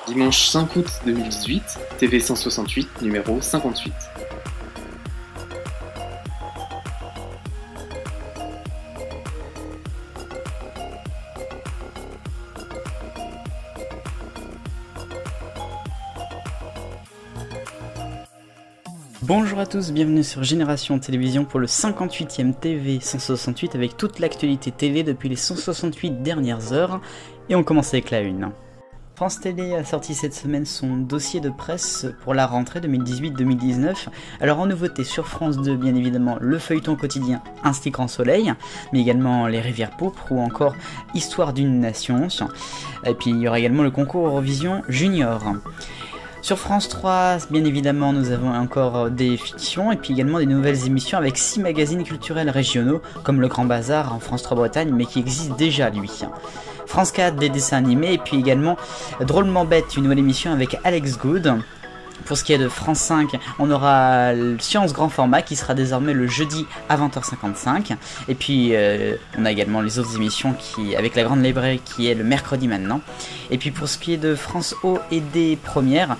Dimanche 5 août 2018, TV 168, numéro 58. Bonjour à tous, bienvenue sur Génération Télévision pour le 58e TV 168 avec toute l'actualité télé depuis les 168 dernières heures. Et on commence avec la une. France Télé a sorti cette semaine son dossier de presse pour la rentrée 2018-2019. Alors en nouveauté sur France 2, bien évidemment, le feuilleton quotidien Un stick en soleil, mais également Les Rivières pourpres ou encore Histoire d'une nation. Et puis il y aura également le concours Eurovision Junior. Sur France 3, bien évidemment, nous avons encore des fictions et puis également des nouvelles émissions avec 6 magazines culturels régionaux comme Le Grand Bazar en France 3 Bretagne, mais qui existe déjà lui. France 4, des dessins animés et puis également Drôlement Bête, une nouvelle émission avec Alex Good. Pour ce qui est de France 5, on aura Science Grand Format qui sera désormais le jeudi à 20h55. Et puis on a également les autres émissions avec la Grande Librairie qui est le mercredi maintenant. Et puis pour ce qui est de France O et des premières,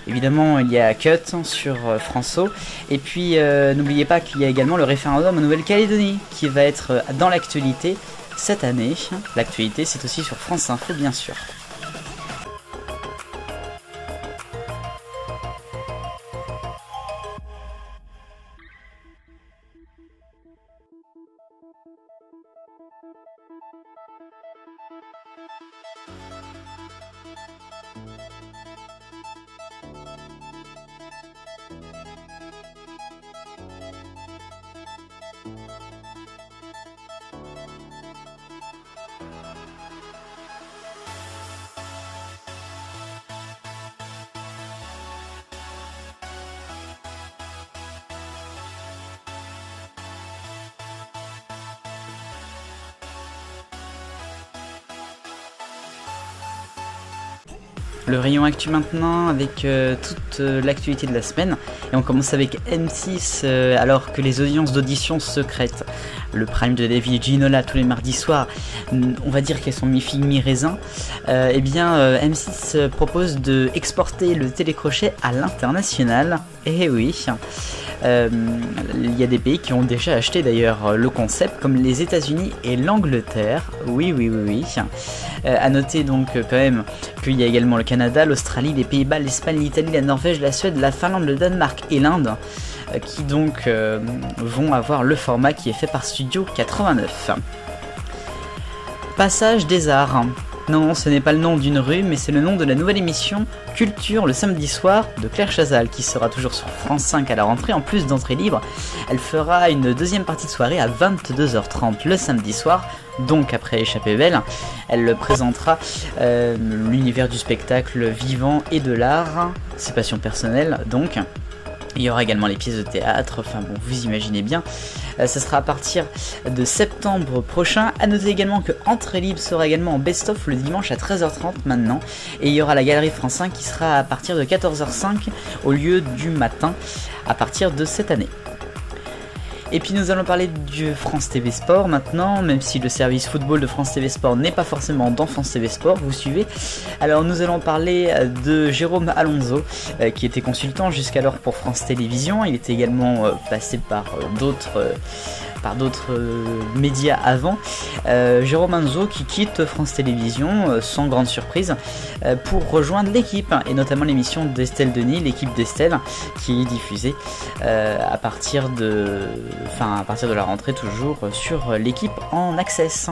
évidemment il y a Cut sur France O. Et puis n'oubliez pas qu'il y a également le référendum en Nouvelle-Calédonie qui va être dans l'actualité cette année. L'actualité c'est aussi sur France Info bien sûr. Le rayon actu maintenant avec toute l'actualité de la semaine et on commence avec M6 alors que les audiences d'audition secrètes, le prime de David et Ginola tous les mardis soirs, on va dire qu'elles sont mi-figue mi-raisin, M6 propose de exporter le télécrochet à l'international, et oui. Il y a des pays qui ont déjà acheté d'ailleurs le concept comme les États-Unis et l'Angleterre. Oui. À noter donc quand même qu'il y a également le Canada, l'Australie, les Pays-Bas, l'Espagne, l'Italie, la Norvège, la Suède, la Finlande, le Danemark et l'Inde qui donc vont avoir le format qui est fait par Studio 89. Passage des arts. Non, ce n'est pas le nom d'une rue, mais c'est le nom de la nouvelle émission Culture le samedi soir de Claire Chazal qui sera toujours sur France 5 à la rentrée. En plus d'entrée libre, elle fera une deuxième partie de soirée à 22h30 le samedi soir, donc après Échappée Belle. Elle présentera l'univers du spectacle vivant et de l'art, ses passions personnelles donc. Il y aura également les pièces de théâtre, enfin bon, vous imaginez bien. Ça sera à partir de septembre prochain. A noter également que Entrée Libre sera également en best-of le dimanche à 13h30 maintenant. Et il y aura la Galerie France 5 qui sera à partir de 14h05 au lieu du matin à partir de cette année. Et puis nous allons parler du France TV Sport maintenant, même si le service football de France TV Sport n'est pas forcément dans France TV Sport, vous suivez. Alors nous allons parler de Jérôme Alonso, qui était consultant jusqu'alors pour France Télévisions. Il était également passé par d'autres médias avant. Jérôme Alonso qui quitte France Télévisions sans grande surprise pour rejoindre l'équipe, et notamment l'émission d'Estelle Denis, l'équipe d'Estelle, qui est diffusée à partir de la rentrée toujours sur l'équipe en access.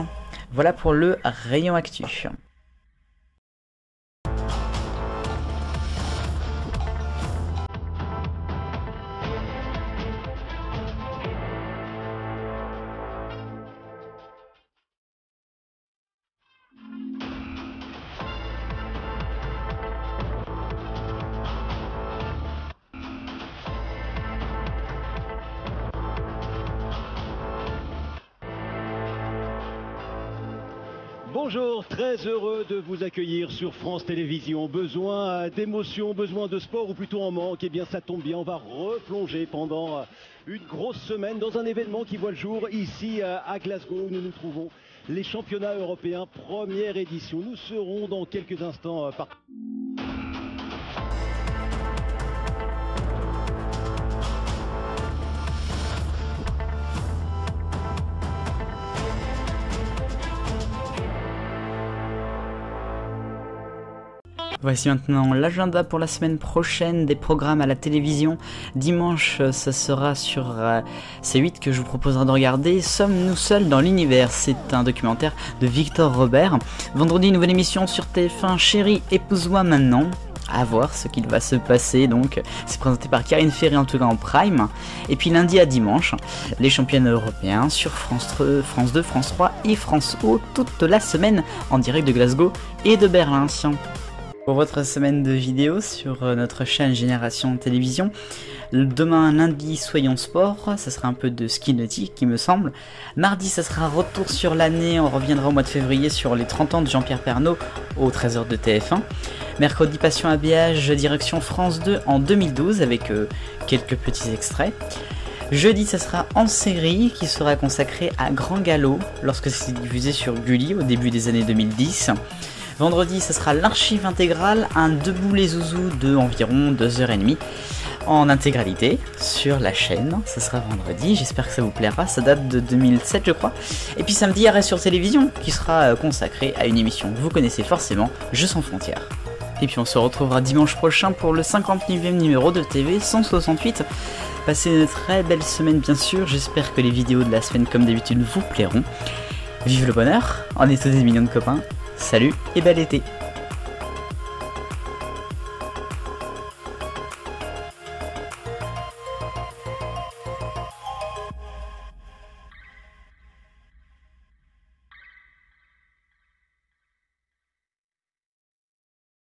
Voilà pour le rayon actu. Bonjour, très heureux de vous accueillir sur France Télévisions. Besoin d'émotion, besoin de sport ou plutôt en manque, eh bien ça tombe bien, on va replonger pendant une grosse semaine dans un événement qui voit le jour ici à Glasgow où nous nous trouvons. Les championnats européens, première édition. Nous serons dans quelques instants Voici maintenant l'agenda pour la semaine prochaine des programmes à la télévision. Dimanche, ça sera sur C8 que je vous proposerai de regarder. Sommes-nous seuls dans l'univers? C'est un documentaire de Victor Robert. Vendredi, nouvelle émission sur TF1, Chérie, épouse-moi maintenant. À voir ce qu'il va se passer, donc c'est présenté par Karine Ferry, en tout cas en prime. Et puis lundi à dimanche, les championnats européens sur France 2, France 3 et France O toute la semaine en direct de Glasgow et de Berlin. Pour votre semaine de vidéos sur notre chaîne Génération Télévision, demain lundi soyons sport, ça sera un peu de ski nautique il me semble. Mardi ça sera retour sur l'année, on reviendra au mois de février sur les 30 ans de Jean-Pierre Pernaut au 13h de TF1. Mercredi passion habillage direction France 2 en 2012 avec quelques petits extraits. Jeudi ça sera en série qui sera consacré à Grand Galop lorsque c'est diffusé sur Gulli au début des années 2010. Vendredi, ça sera l'archive intégrale, un Debout les Zouzous de environ 2h30 en intégralité sur la chaîne. Ça sera vendredi, j'espère que ça vous plaira, ça date de 2007 je crois. Et puis samedi, arrêt sur télévision qui sera consacré à une émission que vous connaissez forcément, Jeux sans frontières. Et puis on se retrouvera dimanche prochain pour le 59e numéro de TV 168. Passez une très belle semaine bien sûr, j'espère que les vidéos de la semaine comme d'habitude vous plairont. Vive le bonheur, on est tous des millions de copains. Salut et bel été!